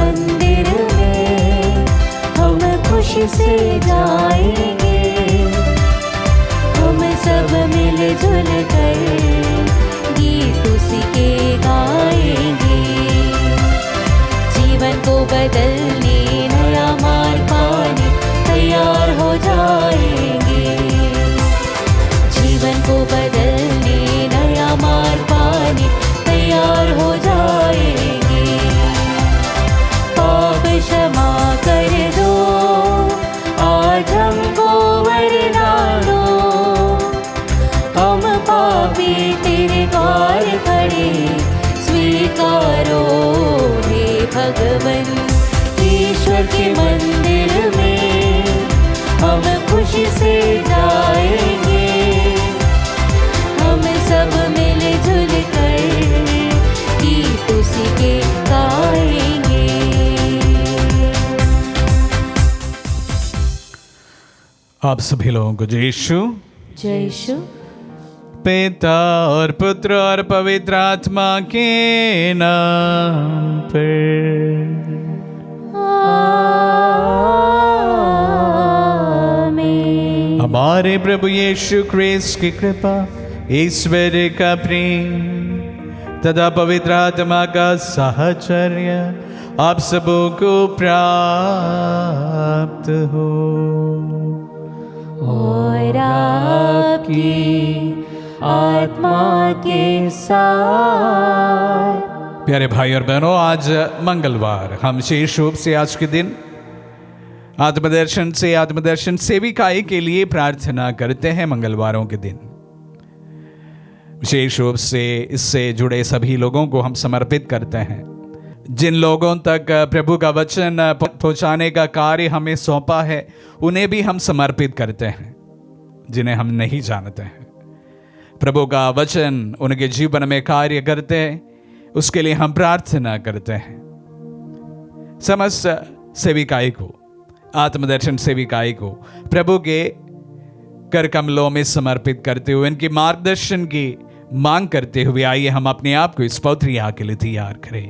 मंदिर में हम खुशी से जाएंगे। हम सब मिलजुल कर गीत उसी के गाएंगे। जीवन को बदलने नया मार्ग पाने तैयार हो जाएंगे। जीवन को बदलने नया मार्ग पाने तैयार हो जाएंगे। पाप क्षमा कर दो, आज हमको वरदान दो। हम पापी तेरे द्वार खड़े स्वीकारो हे भगवन। ईश्वर के मंदिर में हम खुशी से जाएंगे। हम सब मिलजुल कर गीत उसी के गाएंगे। आप सभी लोगों को जय यीशु। जय यीशु। पिता और पुत्र और पवित्र आत्मा के नाम पर आमीन। हमारे प्रभु यीशु क्रिस्त की कृपा, ईश्वर का प्रेम तथा पवित्र आत्मा का साहचर्य आप सबों को प्राप्त हो। और आपकी आत्मा के साथ। प्यारे भाई और बहनों, आज मंगलवार हम विशेष रूप से आज के दिन आत्मदर्शन सेविकाई के लिए प्रार्थना करते हैं। मंगलवारों के दिन विशेष रूप से इससे जुड़े सभी लोगों को हम समर्पित करते हैं। जिन लोगों तक प्रभु का वचन पहुंचाने का कार्य हमें सौंपा है, उन्हें भी हम समर्पित करते हैं। जिन्हें हम नहीं जानते हैं, प्रभु का वचन उनके जीवन में कार्य करते हैं, उसके लिए हम प्रार्थना करते हैं। समस्त सेविकाई को, आत्मदर्शन सेविकाई को प्रभु के कर कमलों में समर्पित करते हुए, उनके मार्गदर्शन की मांग करते हुए, आइए हम अपने आप को इस पवित्र याग के लिए तैयार करें।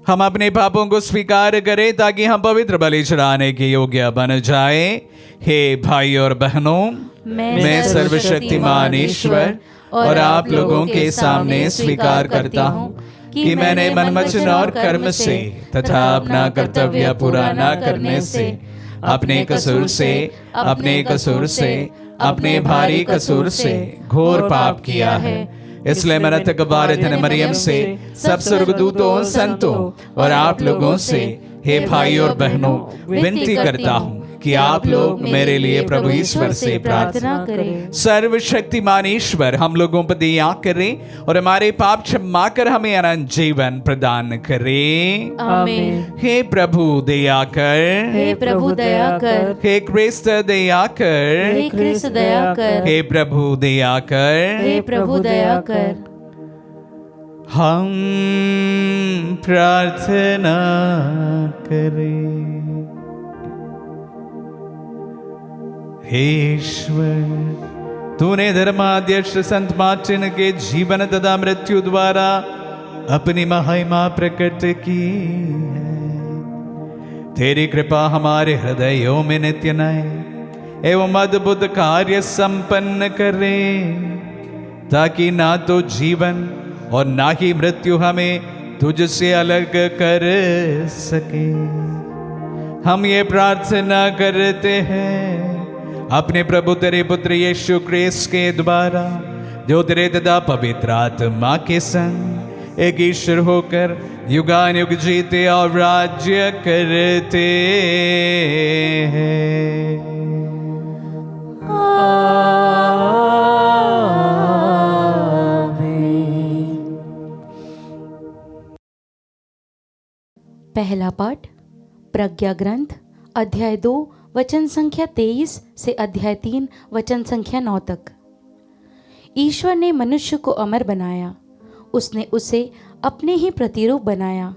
हम अपने पापों को स्वीकार करें ताकि हम पवित्र बलि चढ़ाने के योग्य बन जाएं। हे भाई और बहनों, मैं सर्वशक्तिमान ईश्वर और आप लोगों के सामने स्वीकार करता हूँ कि मैंने मन वचन और कर्म से तथा अपना कर्तव्य पूरा न करने से, अपने कसूर से, अपने भारी कसूर से घोर पाप किया है। इसलिए मैं तकबार धन मरियम से, सब स्वर्गदूतों, संतों और आप लोगों से, हे भाई और बहनों, विनती करता हूँ कि आप लोग मेरे लिए प्रभु ईश्वर से प्रार्थना करें। सर्वशक्तिमान ईश्वर हम लोगों पर दया करें और हमारे पाप क्षमा कर हमें अनंत जीवन प्रदान करें। आमीन। हे प्रभु दया कर, हे प्रभु दया कर, हे क्रिस्त दया कर, हे क्रिस्त दया कर, हे प्रभु दया कर, हे प्रभु दया कर। हम प्रार्थना करें। हे ईश्वर, तूने धर्माध्यक्ष संत मार्टिन के जीवन तथा मृत्यु द्वारा अपनी महिमा प्रकट की है। तेरी कृपा हमारे हृदयों में नित्य नए एवं अद्भुत कार्य संपन्न करे, ताकि ना तो जीवन और ना ही मृत्यु हमें तुझसे अलग कर सके। हम ये प्रार्थना करते हैं अपने प्रभु तेरे पुत्र यीशु क्रिस्त के द्वारा, जो तेरे तथा पवित्र आत्मा के संग एक ईश्वर होकर युगानुयुग जीते और राज्य करते हैं। पहला पाठ प्रज्ञा ग्रंथ अध्याय 2 वचन संख्या 23 से अध्याय 3 वचन संख्या 9 तक। ईश्वर ने मनुष्य को अमर बनाया, उसने उसे अपने ही प्रतिरूप बनाया।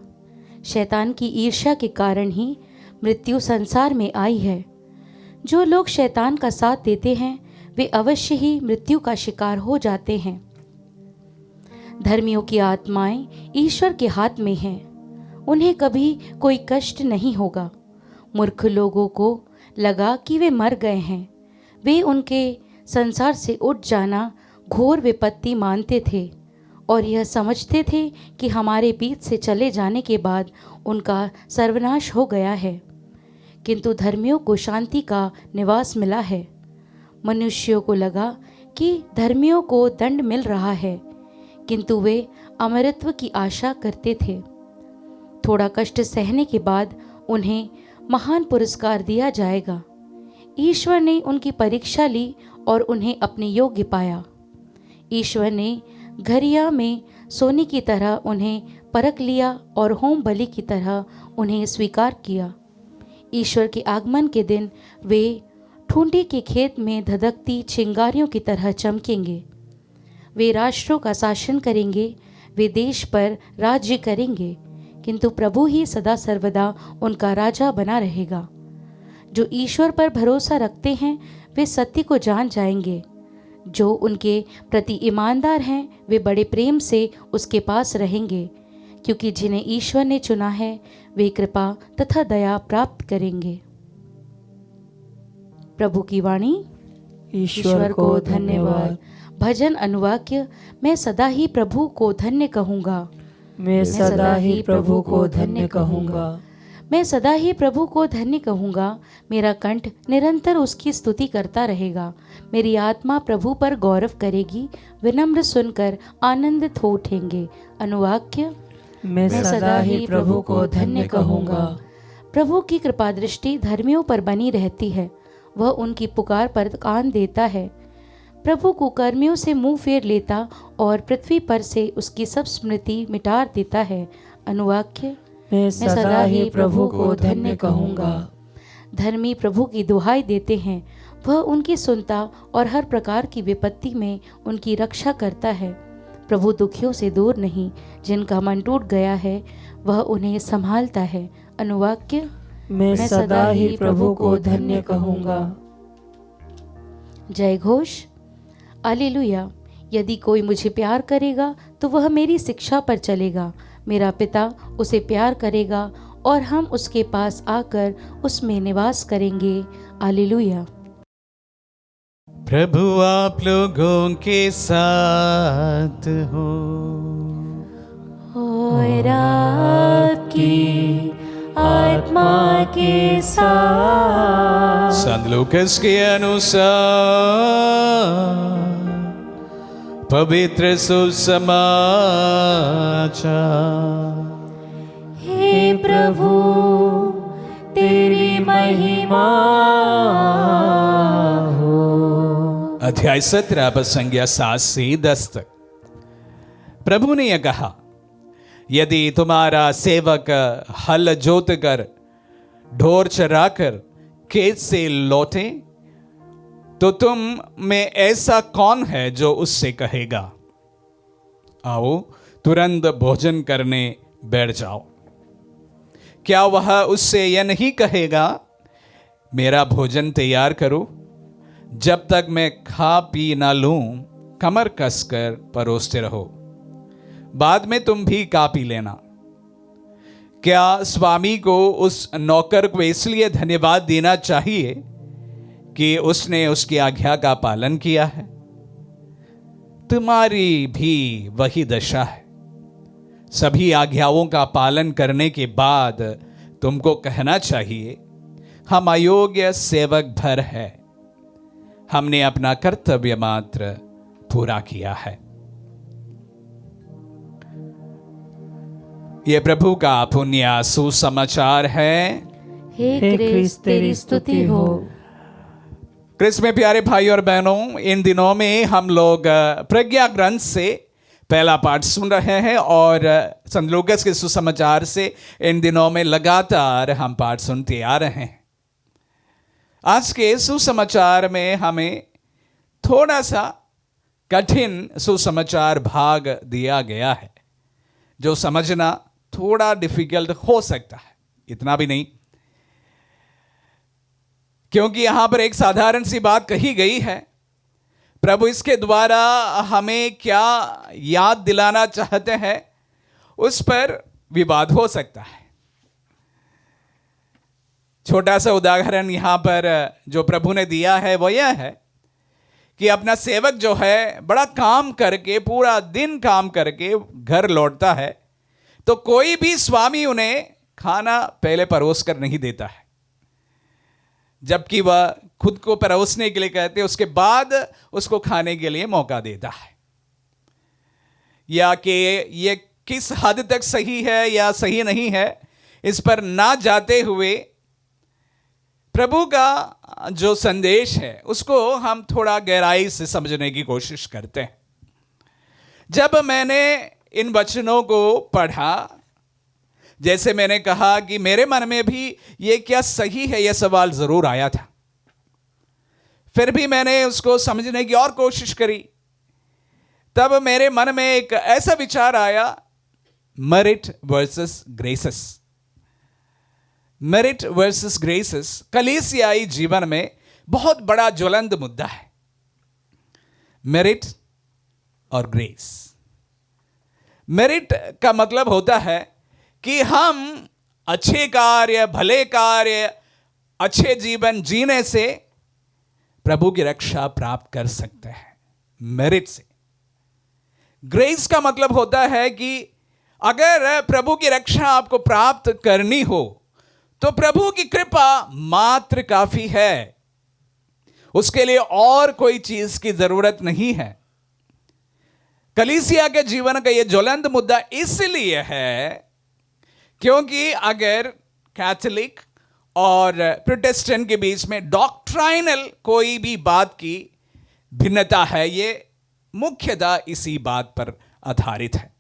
शैतान की ईर्ष्या के कारण ही मृत्यु संसार में आई है। जो लोग शैतान का साथ देते हैं वे अवश्य ही मृत्यु का शिकार हो जाते हैं। धर्मियों की आत्माएं ईश्वर के हाथ में हैं, उन्हें कभी कोई कष्ट नहीं होगा। मूर्ख लोगों को लगा कि वे मर गए हैं। वे उनके संसार से उठ जाना घोर विपत्ति मानते थे और यह समझते थे कि हमारे बीच से चले जाने के बाद उनका सर्वनाश हो गया है। किंतु धर्मियों को शांति का निवास मिला है। मनुष्यों को लगा कि धर्मियों को दंड मिल रहा है, किंतु वे अमरत्व की आशा करते थे। थोड़ा कष्ट सहने के बाद उन्हें महान पुरस्कार दिया जाएगा। ईश्वर ने उनकी परीक्षा ली और उन्हें अपने योग्य पाया। ईश्वर ने घरिया में सोने की तरह उन्हें परख लिया और होम बलि की तरह उन्हें स्वीकार किया। ईश्वर के आगमन के दिन वे ठूंठी के खेत में धधकती चिंगारियों की तरह चमकेंगे। वे राष्ट्रों का शासन करेंगे, वे देश पर राज्य करेंगे, किंतु प्रभु ही सदा सर्वदा उनका राजा बना रहेगा। जो ईश्वर पर भरोसा रखते हैं वे सत्य को जान जाएंगे। जो उनके प्रति ईमानदार हैं वे बड़े प्रेम से उसके पास रहेंगे, क्योंकि जिन्हें ईश्वर ने चुना है वे कृपा तथा दया प्राप्त करेंगे। प्रभु की वाणी। ईश्वर को धन्यवाद। भजन अनुवाक्य। मैं सदा ही प्रभु को धन्य कहूँगा। मैं सदा ही प्रभु को धन्य कहूँगा। मैं सदा ही प्रभु को धन्य कहूँगा। मेरा कंठ निरंतर उसकी स्तुति करता रहेगा। मेरी आत्मा प्रभु पर गौरव करेगी। विनम्र सुनकर आनंदित हो उठेंगे। अनुवाक्य। मैं सदा ही प्रभु को धन्य कहूँगा। प्रभु की कृपा दृष्टि धर्मियों पर बनी रहती है। वह उनकी पुकार पर कान देता है। प्रभु कुकर्मियों से मुंह फेर लेता और पृथ्वी पर से उसकी सब स्मृति मिटा देता है। अनुवाक्य। मैं सदा ही प्रभु को धन्य कहूँगा। धर्मी प्रभु की दुहाई देते हैं। वह उनकी सुनता और हर प्रकार की विपत्ति में उनकी रक्षा करता है। प्रभु दुखियों से दूर नहीं, जिनका मन टूट गया है वह उन्हें संभालता है। अनुवाक्य। मैं सदा ही प्रभु को धन्य कहूँगा। जय घोष। हालेलुया। यदि कोई मुझे प्यार करेगा तो वह मेरी शिक्षा पर चलेगा। मेरा पिता उसे प्यार करेगा और हम उसके पास आकर उसमें निवास करेंगे। हालेलुया। प्रभु आप लोगों के साथ हो और आपकी आत्मा के साथ। संत लूकास के अनुसार पवित्र सुसमाचार। हे प्रभु तेरी महिमा हो। अध्याय 17 पद संज्ञा 7 से 10 तक। प्रभु ने यह कहा, यदि तुम्हारा सेवक हल जोत कर ढोर चराकर खेत से लौटे तो तुम में ऐसा कौन है जो उससे कहेगा, आओ तुरंत भोजन करने बैठ जाओ? क्या वह उससे यह नहीं कहेगा, मेरा भोजन तैयार करो, जब तक मैं खा पी ना लूं कमर कसकर परोसते रहो, बाद में तुम भी खा पी लेना। क्या स्वामी को उस नौकर को इसलिए धन्यवाद देना चाहिए कि उसने उसकी आज्ञा का पालन किया है? तुम्हारी भी वही दशा है। सभी आज्ञाओं का पालन करने के बाद तुमको कहना चाहिए, हम अयोग्य सेवक भर है, हमने अपना कर्तव्य मात्र पूरा किया है। यह प्रभु का पुण्य सुसमाचार है। हे क्रिस्त तेरी स्तुति हो। क्रिस्त में प्यारे भाई और बहनों, इन दिनों में हम लोग प्रज्ञा ग्रंथ से पहला पाठ सुन रहे हैं और संत लूकास के सुसमाचार से इन दिनों में लगातार हम पाठ सुनते आ रहे हैं। आज के सुसमाचार में हमें थोड़ा सा कठिन सुसमाचार भाग दिया गया है, जो समझना थोड़ा डिफिकल्ट हो सकता है, इतना भी नहीं, क्योंकि यहां पर एक साधारण सी बात कही गई है। प्रभु इसके द्वारा हमें क्या याद दिलाना चाहते हैं, उस पर विवाद हो सकता है। छोटा सा उदाहरण यहां पर जो प्रभु ने दिया है वो यह है कि अपना सेवक जो है बड़ा काम करके, पूरा दिन काम करके घर लौटता है, तो कोई भी स्वामी उन्हें खाना पहले परोस कर नहीं देता है, जबकि वह खुद को परोसने के लिए कहते हैं, उसके बाद उसको खाने के लिए मौका देता है। या कि ये किस हद तक सही है या सही नहीं है, इस पर ना जाते हुए प्रभु का जो संदेश है उसको हम थोड़ा गहराई से समझने की कोशिश करते हैं। जब मैंने इन वचनों को पढ़ा, जैसे मैंने कहा कि मेरे मन में भी ये क्या सही है, यह सवाल जरूर आया था। फिर भी मैंने उसको समझने की और कोशिश करी। तब मेरे मन में एक ऐसा विचार आया, merit versus graces. Merit versus graces कलीसियाई जीवन में बहुत बड़ा ज्वलंत मुद्दा है। मेरिट और ग्रेस। मेरिट का मतलब होता है कि हम अच्छे कार्य, भले कार्य, अच्छे जीवन जीने से प्रभु की रक्षा प्राप्त कर सकते हैं, मेरिट से। ग्रेस का मतलब होता है कि अगर प्रभु की रक्षा आपको प्राप्त करनी हो तो प्रभु की कृपा मात्र काफी है, उसके लिए और कोई चीज की जरूरत नहीं है। कलीसिया के जीवन का यह ज्वलंत मुद्दा इसलिए है क्योंकि अगर कैथोलिक और प्रोटेस्टेंट के बीच में डॉक्ट्राइनल कोई भी बात की भिन्नता है, ये मुख्यतः इसी बात पर आधारित है।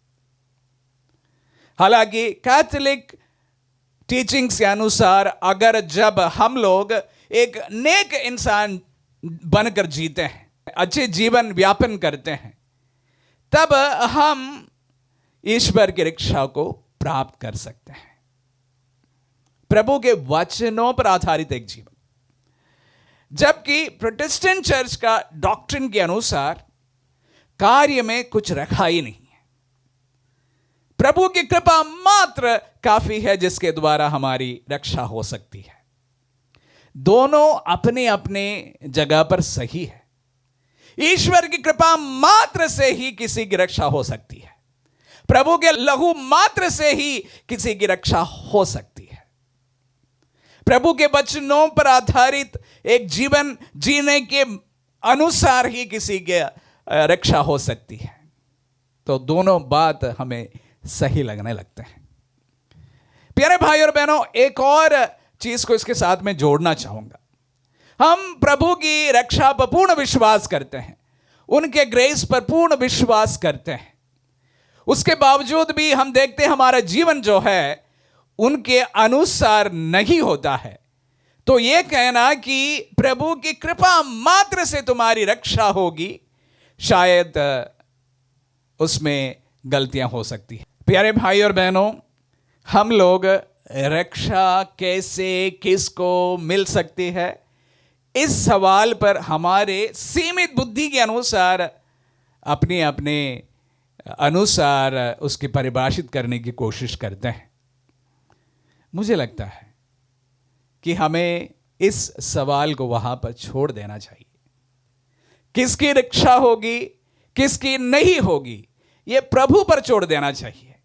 हालांकि कैथोलिक टीचिंग्स के अनुसार अगर जब हम लोग एक नेक इंसान बनकर जीते हैं, अच्छे जीवन व्यापन करते हैं, तब हम ईश्वर की रक्षा को प्राप्त कर सकते हैं। प्रभु के वचनों पर आधारित एक जीवन। जबकि प्रोटेस्टेंट चर्च का डॉक्ट्रिन के अनुसार कार्य में कुछ रखा ही नहीं है, प्रभु की कृपा मात्र काफी है जिसके द्वारा हमारी रक्षा हो सकती है। दोनों अपने अपने जगह पर सही है। ईश्वर की कृपा मात्र से ही किसी की रक्षा हो सकती है, प्रभु के लहू मात्र से ही किसी की रक्षा हो सकती है। प्रभु के वचनों पर आधारित एक जीवन जीने के अनुसार ही किसी की रक्षा हो सकती है। तो दोनों बात हमें सही लगने लगते हैं। प्यारे भाई और बहनों, एक और चीज को इसके साथ में जोड़ना चाहूंगा। हम प्रभु की रक्षा पर पूर्ण विश्वास करते हैं, उनके ग्रेस पर पूर्ण विश्वास करते हैं। उसके बावजूद भी हम देखते हैं हमारा जीवन जो है उनके अनुसार नहीं होता है। तो यह कहना कि प्रभु की कृपा मात्र से तुम्हारी रक्षा होगी, शायद उसमें गलतियां हो सकती हैं। प्यारे भाई और बहनों, हम लोग रक्षा कैसे किसको मिल सकती है, इस सवाल पर हमारे सीमित बुद्धि के अनुसार अपने अपने अनुसार उसकी परिभाषित करने की कोशिश करते हैं। मुझे लगता है कि हमें इस सवाल को वहां पर छोड़ देना चाहिए। किसकी रक्षा होगी, किसकी नहीं होगी, यह प्रभु पर छोड़ देना चाहिए।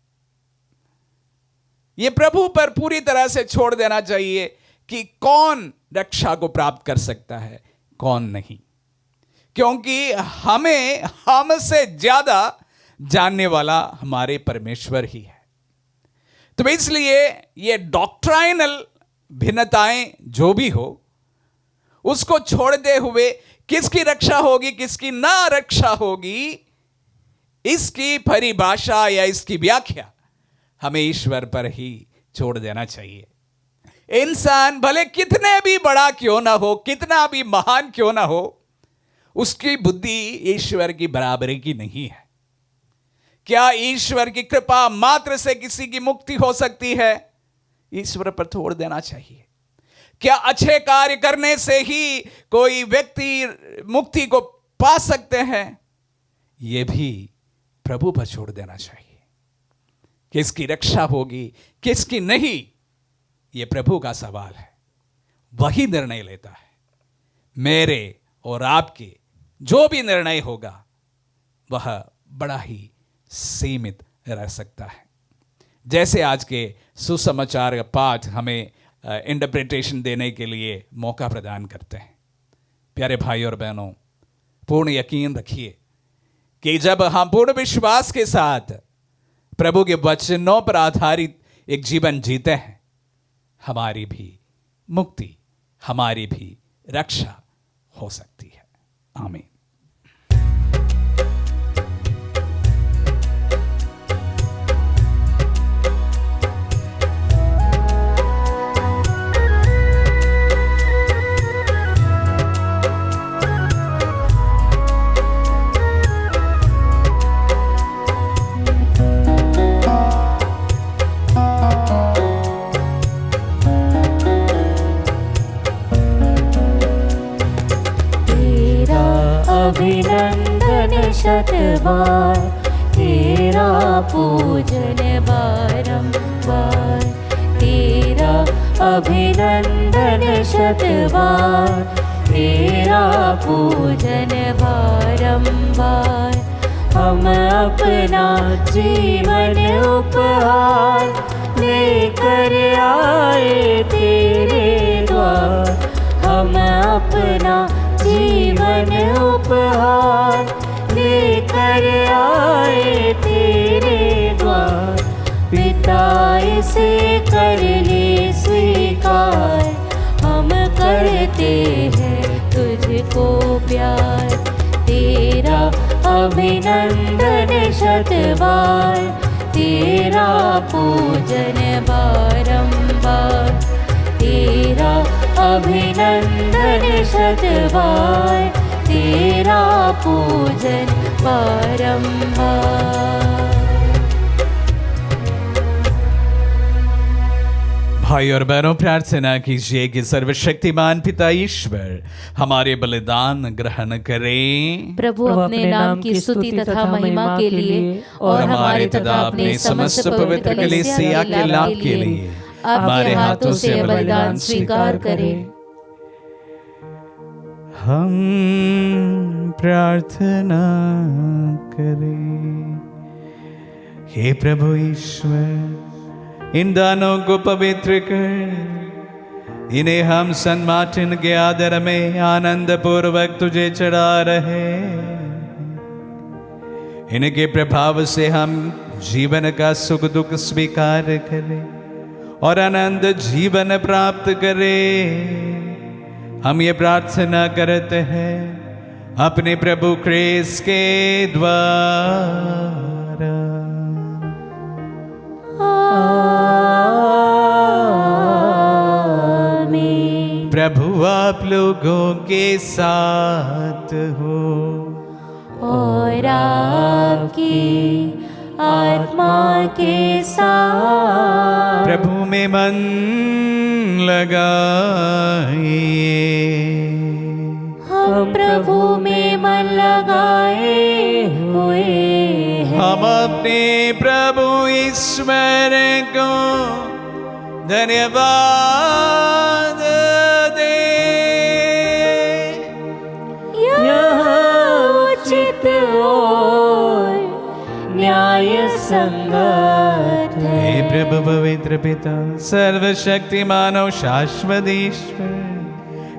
यह प्रभु पर पूरी तरह से छोड़ देना चाहिए कि कौन रक्षा को प्राप्त कर सकता है, कौन नहीं। क्योंकि हमें हमसे ज्यादा जानने वाला हमारे परमेश्वर ही है। तो इसलिए ये डॉक्ट्राइनल भिन्नताएं जो भी हो, उसको छोड़ते हुए किसकी रक्षा होगी, किसकी ना रक्षा होगी, इसकी परिभाषा या इसकी व्याख्या हमें ईश्वर पर ही छोड़ देना चाहिए। इंसान भले कितने भी बड़ा क्यों ना हो, कितना भी महान क्यों ना हो, उसकी बुद्धि ईश्वर की बराबरी की नहीं है। क्या ईश्वर की कृपा मात्र से किसी की मुक्ति हो सकती है? ईश्वर पर छोड़ देना चाहिए। क्या अच्छे कार्य करने से ही कोई व्यक्ति मुक्ति को पा सकते हैं? यह भी प्रभु पर छोड़ देना चाहिए। किसकी रक्षा होगी, किसकी नहीं, ये प्रभु का सवाल है। वही निर्णय लेता है। मेरे और आपके जो भी निर्णय होगा वह बड़ा ही सीमित रह सकता है। जैसे आज के सुसमाचार का पाठ हमें इंटरप्रिटेशन देने के लिए मौका प्रदान करते हैं। प्यारे भाई और बहनों, पूर्ण यकीन रखिए कि जब हम पूर्ण विश्वास के साथ प्रभु के वचनों पर आधारित एक जीवन जीते हैं, हमारी भी मुक्ति, हमारी भी रक्षा हो सकती है। आमीन। अभिनंदन शतबार, तेरा पूजन बारंबार। तेरा अभिनंदन शतबार, तेरा पूजन बारंबार। हम अपना जीवन उपहार लेकर आए तेरे द्वार। हम अपना जीवन उपहार लेकर आए तेरे द्वार। पिता इसे कर ले स्वीकार, हम करते हैं तुझको प्यार। तेरा अभिनंदन शतबार, तेरा पूजन बारंबार। तेरा अभिनंदन शतबार, तेरा पूजन बारंबार। भाई और बहनों, प्रार्थना कीजिए कि सर्वशक्तिमान पिता ईश्वर हमारे बलिदान ग्रहण करें। प्रभु अपने नाम की स्तुति तथा महिमा के लिए और हमारे तथा अपने समस्त पवित्र कलीसिया के लाभ के लिए आपके हाथों से बलिदान स्वीकार करें। हम प्रार्थना करें। हे प्रभु ईश्वर, इन दानों को पवित्र कर इन्हें हम सन मार्टिन के आदर में आनंद पूर्वक तुझे चढ़ा रहे। इनके प्रभाव से हम जीवन का सुख दुख स्वीकार करें और आनंद जीवन प्राप्त करें। हम ये प्रार्थना करते हैं अपने प्रभु क्रिस्त के द्वारा। आमीन। प्रभु आप लोगों के साथ हो और आपकी आत्मा के साथ। प्रभु में मन लगाइए। हम प्रभु में मन लगाए हुए हैं। हम अपने प्रभु ईश्वर को धन्यवाद दे। यह उचित और न्याय संगत है। हे प्रभु पवित्र पिता, सर्वशक्तिमान और शाश्वत ईश्वर,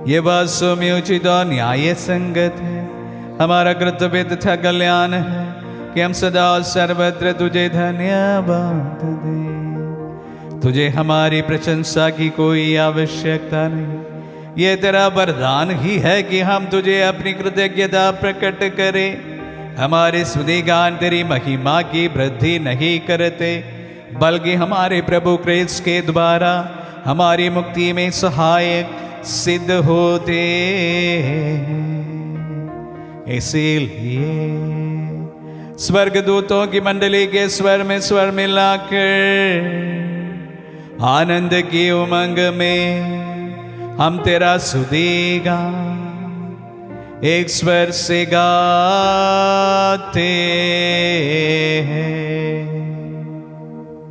ये वास्तव में उचित और न्याय संगत है, हमारा कर्तव्य तथा कल्याण है कि हम सदा और सर्वत्र तुझे धन्यवाद दें। तुझे हमारी प्रशंसा की कोई आवश्यकता नहीं। ये तेरा वरदान ही है कि हम तुझे अपनी कृतज्ञता प्रकट करें। हमारे स्तुतिगान तेरी महिमा की वृद्धि नहीं करते, बल्कि हमारे प्रभु क्रिस्त के द्वारा हमारी मुक्ति में सहायक सिद्ध होते हैं। इसीलिए स्वर्गदूतों की मंडली के स्वर में स्वर मिलाकर आनंद की उमंग में हम तेरा स्तुतिगा एक स्वर से गाते। 「 हैं। 「 「 「 「 「 「 「 「 「 「 「 「 「 「 「 「 「 「 「 「 「 「 「 「 「 「 「 「 「 「 「 「 「 「 「 「 「 「 「 「 " 」 " 「 「 「 " 「 「 「 " हे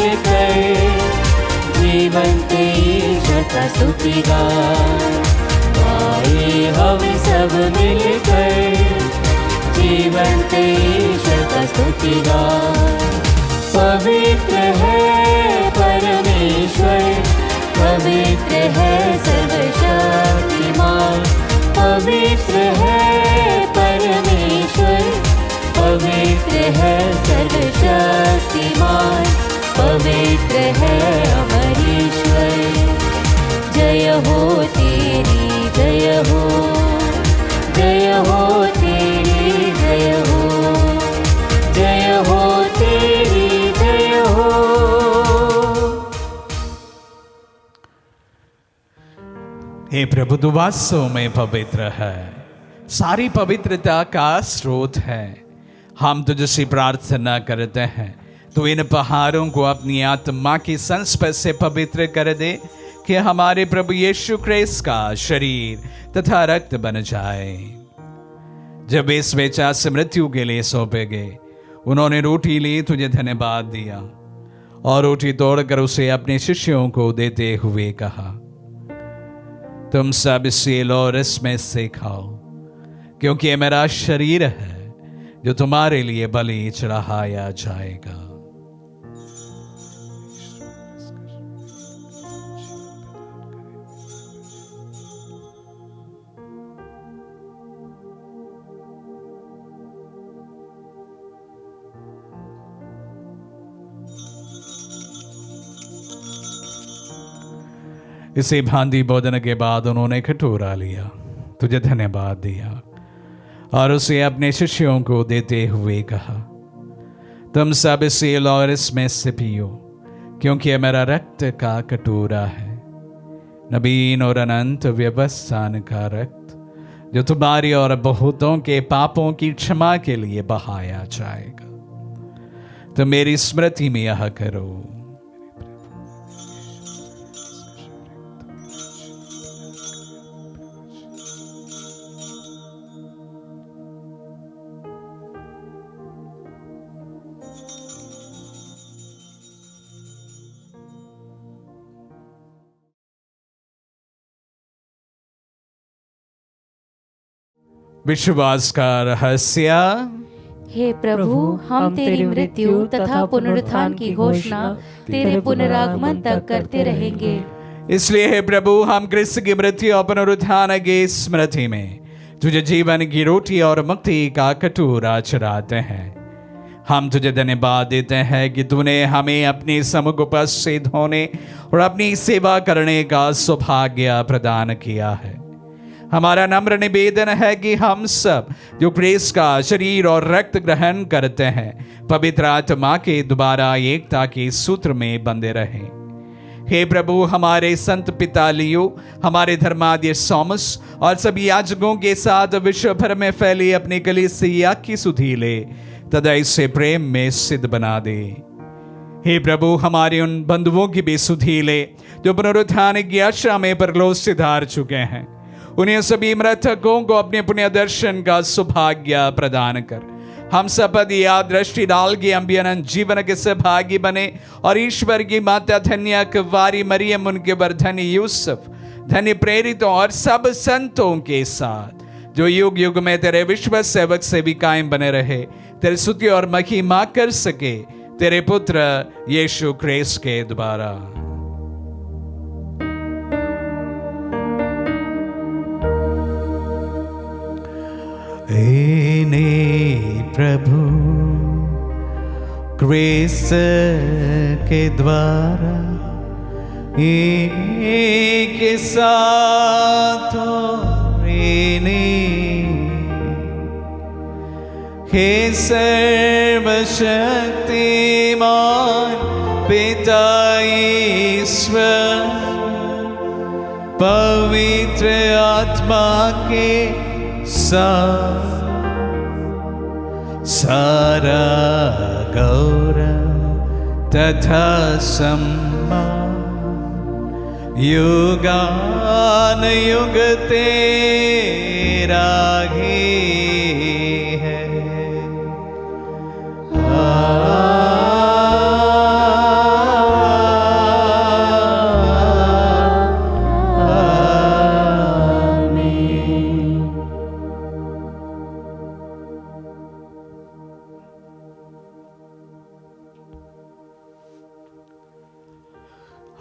मिलकर जीवंत ईश्वर का स्तुति गाए हम सब मिलकर जीवंत ईश्वर का स्तुति गाए। पवित्र है परमेश्वर, पवित्र है सर्वशक्तिमान, पवित्र है परमेश्वर, पवित्र है सर्वशक्तिमान, पवित्र है अमर ईश्वर। जय हो तेरी जय हो, जय हो तेरी जय हो, जय हो तेरी जय हो। हे प्रभु, तू वास्तव में पवित्र है, सारी पवित्रता का स्रोत है। हम तुझसे प्रार्थना करते हैं, तो इन पहाड़ों को अपनी आत्मा की संस्पर्श से पवित्र कर दे कि हमारे प्रभु यीशु ख्रिस्त का शरीर तथा रक्त बन जाए। जब इस बेचा से मृत्यु के लिए सौंपे गए, उन्होंने रोटी ली, तुझे धन्यवाद दिया और रोटी तोड़कर उसे अपने शिष्यों को देते हुए कहा, तुम सब इससे लो और इसमें से खाओ, क्योंकि ये मेरा शरीर है जो तुम्हारे लिए बलि चढ़ाया जाएगा। इसे भांति भोजन के बाद उन्होंने कटोरा लिया, तुझे धन्यवाद दिया और उसे अपने शिष्यों को देते हुए कहा, तुम सब इसे लो और इसमें से पियो, क्योंकि यह मेरा रक्त का कटोरा है, नवीन और अनंत व्यवस्थान का रक्त, जो तुम्हारी और बहुतों के पापों की क्षमा के लिए बहाया जाएगा। तो मेरी स्मृति में यह करो। विश्वास का रहस्य। हे प्रभु, हम तेरी मृत्यु तथा पुनरुत्थान की घोषणा तेरे पुनरागमन तक करते रहेंगे। इसलिए हे प्रभु, हम क्रिस्त की मृत्यु और पुनरुत्थान की स्मृति में तुझे जीवन की रोटी और मुक्ति का कटोरा चढ़ाते हैं। हम तुझे धन्यवाद देते हैं कि तूने हमें अपनी सम्मुख उपस्थित होने और अपनी सेवा करने का सौभाग्य प्रदान किया है। हमारा नम्र निवेदन है कि हम सब जो ख्रिस्त का शरीर और रक्त ग्रहण करते हैं, पवित्र आत्मा के द्वारा एकता के सूत्र में बंधे रहें। हे प्रभु, हमारे संत पिता लियो, हमारे धर्माध्यक्ष थॉमस और सभी याजकों के साथ विश्व भर में फैली अपनी कलीसिया की सुधि ले तथा इसे प्रेम में सिद्ध बना दे। हे प्रभु, हमारे उन बंधुओं की भी सुधि ले जो पुनरुत्थान की आशा में परलोक सिधार चुके हैं। उन्हें सभी मृतकों को अपने पुण्य दर्शन का सौभाग्य प्रदान कर हम सब याद दृष्टि डाल के हम भी अनंत जीवन के सहभागी बने और ईश्वर की माता धन्य कुंवारी मरियम, उनके वर धन्य यूसुफ, धन्य प्रेरितों और सब संतों के साथ जो युग युग में तेरे विश्व सेवक से भी कायम बने रहे, तेरे स्तुति और महिमा कर सके तेरे पुत्र यीशु ख्रिस्त के द्वारा। इने प्रभु ख्रिस्त के द्वारा के साथ हे सर्वशक्तिमान पिता ईश्वर, पवित्र आत्मा के सारा गौरव तथा सम्मान युगान युग तेरा ही है।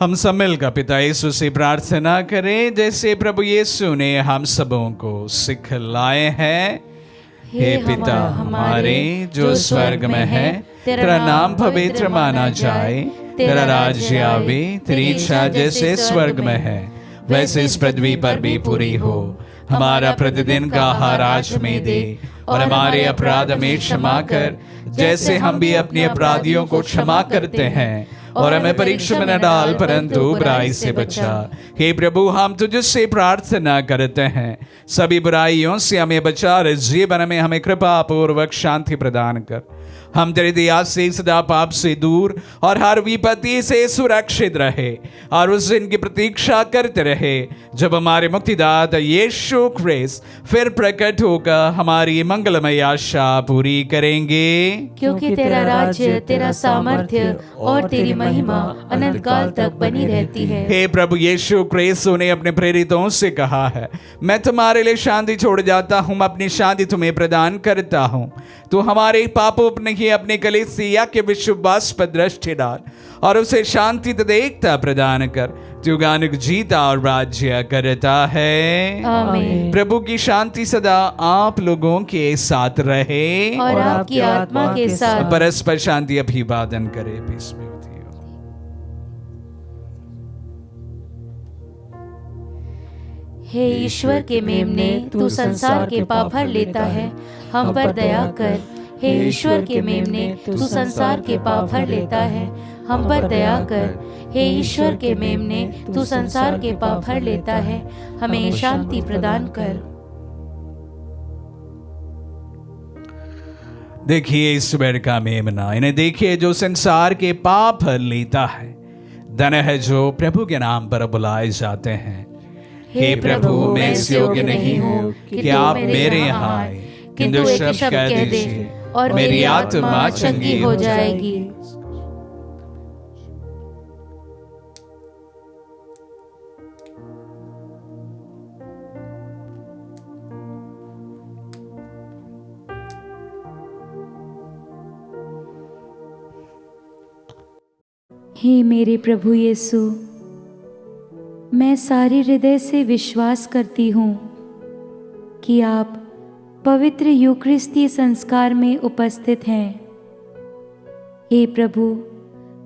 हम सब मिलकर पिता यीशु से प्रार्थना करें जैसे प्रभु यीशु ने हम सबों को सिखलाए हैं। हे पिता हमारे जो स्वर्ग में है, तेरा नाम पवित्र माना जाए, तेरा राज्य आवे, तेरी इच्छा जैसे स्वर्ग में है वैसे इस पृथ्वी पर भी पूरी हो। हमारा प्रतिदिन का आहार आज हमें दे, और हमारे अपराध हमें क्षमा कर जैसे हम भी अपने अपराधियों को क्षमा करते हैं, और हमें परीक्षा में न डाल परंतु बुराई से बचा। हे प्रभु, हम तुझसे प्रार्थना करते हैं, सभी बुराइयों से हमें बचा और जीवन में हमें कृपा पूर्वक शांति प्रदान कर। हम तेरी दया से सदा पाप से दूर और हर विपत्ति से सुरक्षित रहे, और उस दिन की प्रतीक्षा करते रहे जब हमारे मुक्तिदाता यीशु ख्रिस्त फिर प्रकट होकर हमारी मंगलमय आशा पूरी करेंगे। क्योंकि तेरा राज्य, तेरा सामर्थ्य और तेरी महिमा अनंत काल तक बनी रहती है। हे प्रभु यीशु ख्रिस्त ने अपने प्रेरितों से कहा है, मैं तुम्हारे लिए शांति छोड़ जाता हूँ, अपनी शांति तुम्हें प्रदान करता हूँ। तो हमारे पापों पर नहीं, अपने कलीसिया के विश्वास पर दृष्टि डाल और उसे शांति तथा एकता प्रदान कर। तू गानुक जीता और राज्य करता है। आमीन। प्रभु की शांति सदा आप लोगों के साथ रहे और आपकी आत्मा के साथ। परस्पर शांति अभिवादन करे। पीस में हे ईश्वर के मेमने, तू संसार के पाप भर लेता है, हम पर दया कर। हे ईश्वर के मेमने, तू संसार के पाप भर लेता है, हम पर दया कर। हे ईश्वर के मेमने, तू संसार के पाप भर लेता है, हमें शांति प्रदान कर। देखिए ईश्वर का मेमना, इन्हें देखिए जो संसार के पाप भर लेता है। धन्य है जो प्रभु के नाम पर बुलाए जाते हैं। हे प्रभु, मैं इस योग्य नहीं हूँ कि आप मेरे यहाँ आए, किंतु एक शब्द कह दीजिए और मेरी आत्मा चंगी हो जाएगी। हे मेरे प्रभु यीशु, मैं सारे हृदय से विश्वास करती हूँ कि आप पवित्र यूकरिस्तीय संस्कार में उपस्थित हैं। हे प्रभु,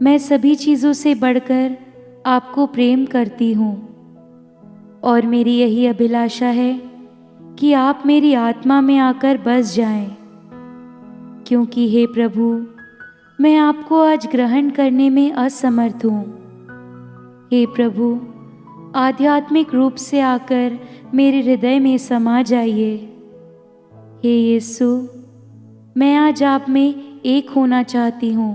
मैं सभी चीज़ों से बढ़कर आपको प्रेम करती हूँ, और मेरी यही अभिलाषा है कि आप मेरी आत्मा में आकर बस जाएं, क्योंकि हे प्रभु, मैं आपको आज ग्रहण करने में असमर्थ हूँ। हे प्रभु, आध्यात्मिक रूप से आकर मेरे हृदय में समा जाइए। हे यीशु, मैं आज आप में एक होना चाहती हूँ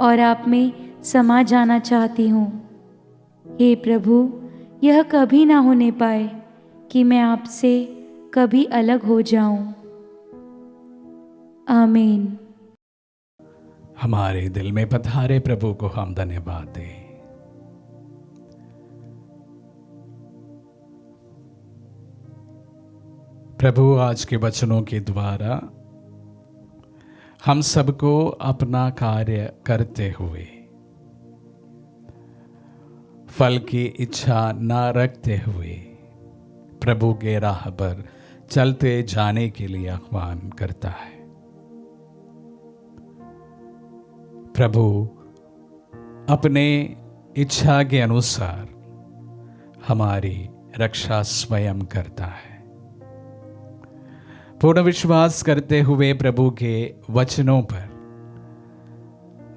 और आप में समा जाना चाहती हूँ। हे प्रभु, यह कभी ना होने पाए कि मैं आपसे कभी अलग हो जाऊं। आमीन। हमारे दिल में पधारे प्रभु को हम धन्यवाद दें। प्रभु आज के वचनों के द्वारा हम सबको अपना कार्य करते हुए फल की इच्छा न रखते हुए प्रभु के राह पर चलते जाने के लिए आह्वान करता है। प्रभु अपने इच्छा के अनुसार हमारी रक्षा स्वयं करता है। पूर्ण विश्वास करते हुए प्रभु के वचनों पर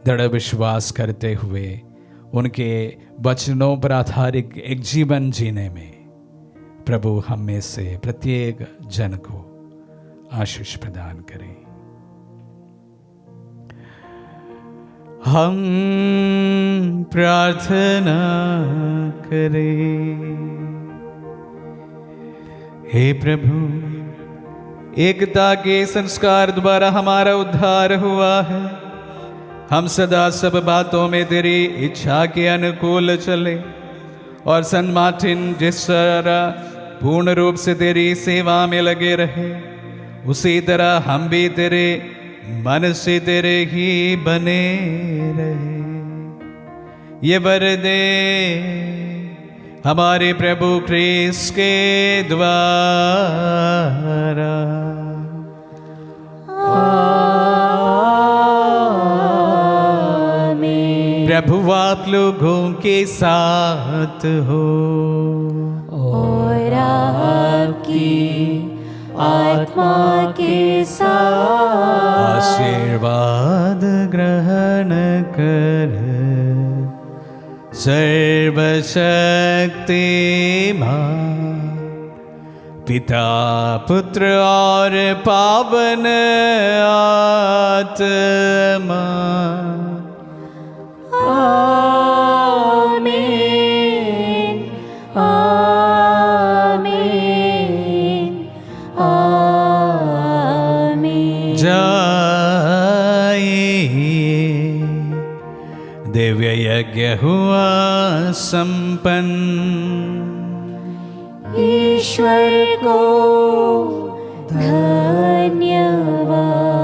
दृढ़ विश्वास करते हुए उनके वचनों पर आधारित एक जीवन जीने में प्रभु हम में से प्रत्येक जन को आशीष प्रदान करें। हम प्रार्थना करें। हे प्रभु, एकता के संस्कार द्वारा हमारा उद्धार हुआ है। हम सदा सब बातों में तेरी इच्छा के अनुकूल चले और सन मार्टिन जिस तरह पूर्ण रूप से तेरी सेवा में लगे रहे, उसी तरह हम भी तेरे मन से तेरे ही बने रहे। ये वर दे हमारे प्रभु क्रिस्त के द्वारा। प्रभु आप लोगों के साथ हो और आपकी आत्मा के साथ। आशीर्वाद ग्रहण कर सर्वशक्तिमान पिता पुत्र और पावन आत्मा। आमीन आमीन आमीन। जाइए दिव्य यज्ञ हुआ संपन्न। ईश्वर को धन्यवाद।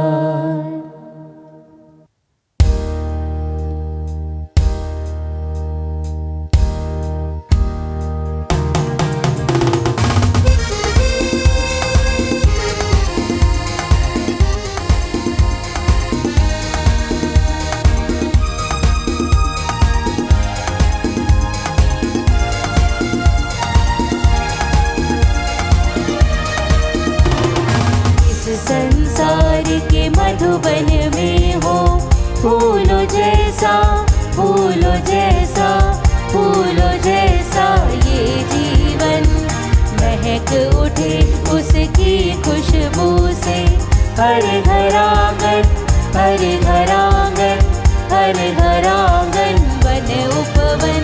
संसार के मधुबन में हो फूलों जैसा, फूलों जैसा, फूलों जैसा ये जीवन महक उठे उसकी खुशबू से। हर घर आंगन, हर घर आंगन, हर घर आंगन बन उपवन।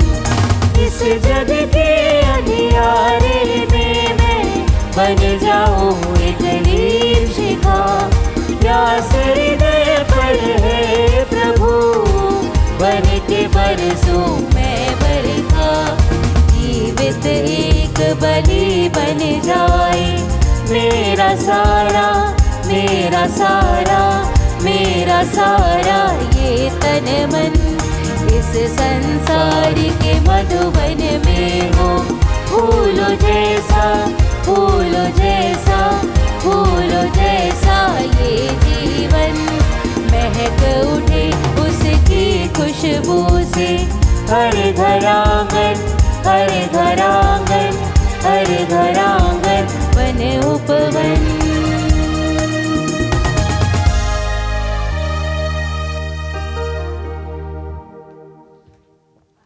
इस जग के अंधियारे में मैं बन जाऊं एक दीप शिखा। प्यास हृदय पर है प्रभु, बन के बरसूं मैं बरखा। जीवित एक बलि बन जाए मेरा सारा, मेरा सारा, मेरा सारा ये तन मन। इस संसार के मधुबन में हो फूलों जैसा, फूलों जैसा, फूलों जैसा ये जीवन महक उठे उसकी खुशबू से। हर घर आंगन,